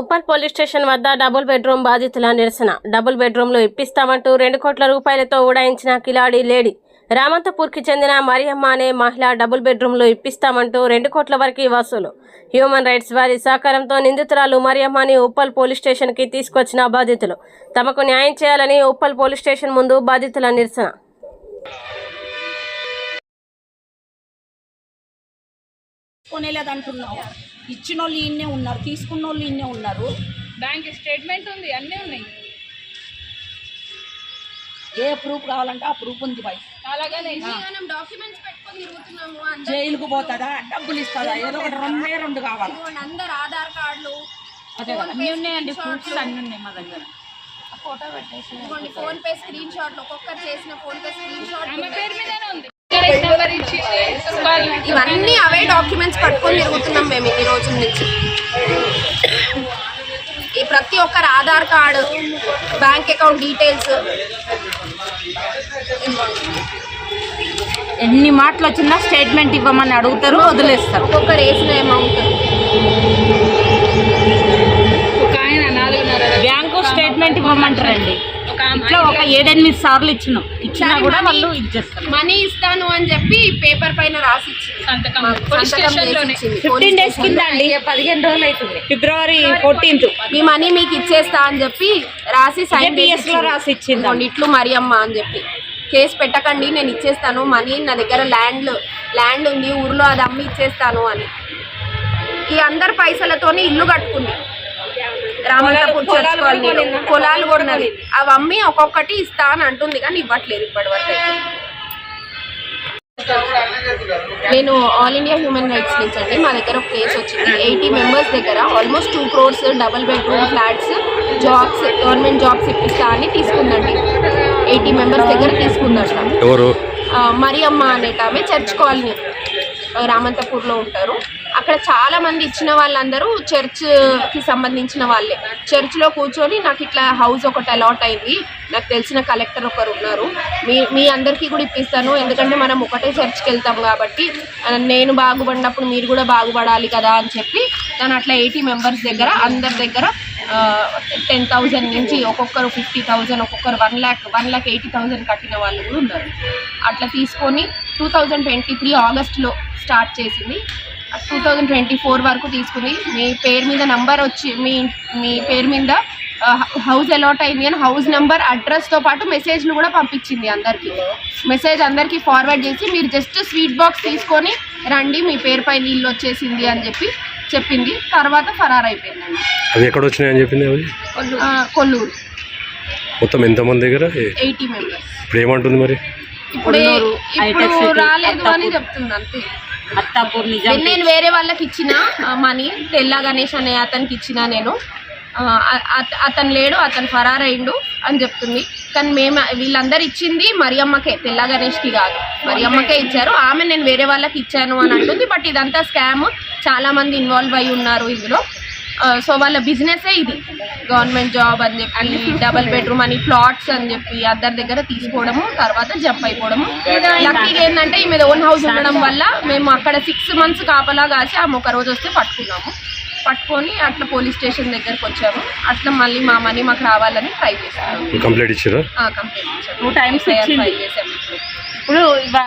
Uppal police station వద్ద double bedroom బాధితుల నిరసన. డబుల్ బెడ్రూమ్లు ఇప్పిస్తామంటూ 2 కోట్ల రూపాయలతో ఉడాయించిన కిలాడి లేడీ. రామంతపూర్కి చెందిన మరియమ్మ అనే మహిళ డబుల్ బెడ్రూమ్లు ఇప్పిస్తామంటూ 2 కోట్ల వరకు వసూలు. హ్యూమన్ రైట్స్ వారి సహకారంతో నిందితురాలు మరియమ్మని ఉప్పల్ పోలీస్ స్టేషన్కి తీసుకొచ్చిన బాధితులు. తమకు న్యాయం చేయాలని ఉప్పల్ పోలీస్ స్టేషన్ ముందు బాధితుల నిరసన. కొనేలేదంటున్నావు. ఇచ్చిన వాళ్ళు ఈయనే ఉన్నారు, తీసుకున్న వాళ్ళు ఈయనే ఉన్నారు. బ్యాంక్ స్టేట్మెంట్ ఉంది, అన్నీ ఉన్నాయి. ఏ ప్రూఫ్ కావాలంటే ఆ ప్రూఫ్ ఉంది బాయ్. అలాగనే జైలుకు పోతుందా, డబ్బులు ఇస్తుందా, ఏదో ఒకటి రెండు కావాలి. అందరు ఆధార్ కార్డులు అదే కదా అన్నీ ఉన్నాయండి, ప్రూఫ్స్ అన్నీ ఉన్నాయి మా దగ్గర. ఫోటో పెట్టేసి ఫోన్ పే స్క్రీన్ షాట్లు, ఒక్కొక్కరు చేసిన ఫోన్ పే స్క్రీన్ షాట్ పేరు మీదనే ఉంది. ఇవన్నీ అవే డాక్యుమెంట్స్ పట్టుకొని తిరుగుతున్నాం మేము ఇన్ని రోజుల నుంచి. ఈ ప్రతి ఒక్కరు Aadhaar card, bank account details, ఎన్ని మాటలు వచ్చినా స్టేట్మెంట్ ఇవ్వమని అడుగుతారు, వదిలేస్తారు. ఒక్కొక్కరు వేసిన అమౌంట్. Bank statement ఇవ్వమంటారండి. ఇట్లా ఒక 7-8 సార్లు ఇచ్చినా కూడా వాళ్ళు ఇచ్చేస్తారు. మనీ ఇస్తాను అని చెప్పి పేపర్ పైన రాసి 15 days కింద అండి, 15 రోజులు అవుతుంది. February 14th మీ మనీ మీకు ఇచ్చేస్తా అని చెప్పి రాసి సైన్ లో రాసి ఇచ్చింది. ఇట్లు మరియమ్మ అని చెప్పి. కేసు పెట్టకండి, నేను ఇచ్చేస్తాను మనీ, నా దగ్గర ల్యాండ్ ఉంది ఊర్లో, అది అమ్మి ఇచ్చేస్తాను అని. ఈ అందరి పైసలతోని ఇల్లు కట్టుకుంది. రామంతపూర్ చర్చ్ కాలనీలో పొలాలు కొన్నది. అవి అమ్మి ఒక్కొక్కటి ఇస్తా అని అంటుంది, కానీ ఇవ్వట్లేదు ఇప్పటి వరకు. నేను ఆల్ ఇండియా హ్యూమన్ రైట్స్ నుంచి అండి. మా దగ్గర ఒక కేసు వచ్చింది. 80 members దగ్గర almost 2 crores double bedroom flats, jobs, government jobs ఇప్పిస్తా అని తీసుకుందండి. 80 members దగ్గర తీసుకుందంట. మరియమ్మ అనేట ఆమె చర్చ్ కాలనీ రామంతపూర్లో ఉంటారు. అక్కడ చాలా మంది ఇచ్చిన వాళ్ళందరూ చర్చ్కి సంబంధించిన వాళ్ళే. చర్చ్లో కూర్చొని నాకు ఇట్లా హౌస్ ఒకటి అలాట్ అయింది, నాకు తెలిసిన కలెక్టర్ ఒకరు ఉన్నారు, మీ అందరికీ కూడా ఇప్పిస్తాను, ఎందుకంటే మనం ఒకటే చర్చ్కి వెళ్తాం కాబట్టి నేను బాగుపడినప్పుడు మీరు కూడా బాగుపడాలి కదా అని చెప్పి తను అట్లా 80 members దగ్గర అందరి దగ్గర 10,000 నుంచి ఒక్కొక్కరు 50,000, ఒక్కొక్కరు 1,80,000 కట్టిన వాళ్ళు కూడా ఉన్నారు. అట్లా తీసుకొని 2023 ఆగస్టులో స్టార్ట్ చేసింది. 2024 వరకు తీసుకుంది. మీ పేరు మీద నంబర్ వచ్చి మీ పేరు మీద హౌస్ అలాట్ అయింది అని హౌస్ నెంబర్, అడ్రస్తో పాటు మెసేజ్లు కూడా పంపించింది అందరికీ. మెసేజ్ అందరికీ ఫార్వర్డ్ చేసి మీరు జస్ట్ స్వీట్ బాక్స్ తీసుకొని రండి, మీ పేరు పైన ఇల్లు వచ్చేసింది అని చెప్పింది. తర్వాత ఫరార్ అయిపోయిందండి. అది ఎక్కడ వచ్చినాయని చెప్పింది? కొల్లూరు. మొత్తం ఎంతమంది దగ్గర? 80 members. ఇప్పుడు ఏమంటుంది మరి? ఇప్పుడు రాలేదు అని చెప్తుంది అంతే. నేను వేరే వాళ్ళకి ఇచ్చిన మనీ, తెల్ల గణేష్ అనే అతనికి ఇచ్చిన నేను, అతను లేడు, అతను ఫరార్ అయిండు అని చెప్తుంది. కానీ వీళ్ళందరూ ఇచ్చింది మరియమ్మకే, తెల్ల గణేష్కి కాదు, మరియమ్మకే ఇచ్చారు. ఆమె నేను వేరే వాళ్ళకి ఇచ్చాను అని అంటుంది. బట్ ఇదంతా స్కామ్, చాలామంది ఇన్వాల్వ్ అయి ఉన్నారు ఇందులో. సో వాళ్ళ బిజినెసే ఇది, గవర్నమెంట్ జాబ్ అని చెప్పి, డబుల్ బెడ్రూమ్ అని, ప్లాట్స్ అని చెప్పి అందరి దగ్గర తీసుకోవడము, తర్వాత జంప్ అయిపోవడము. లక్కీగా ఏంటంటే ఈ మీద ఓన్ హౌస్ ఉండడం వల్ల మేము అక్కడ 6 months కాపలా కాసి ఆమె ఒక రోజు వస్తే పట్టుకొని అట్లా పోలీస్ స్టేషన్ దగ్గరకు వచ్చాము. అట్లా మళ్ళీ మా మనీ మాకు రావాలని ట్రై చేశాము. కంప్లైంట్ ఇచ్చారు. కంప్లైంట్ ఇచ్చాము. 2 times ఫైల్ చేసాము. ఇప్పుడు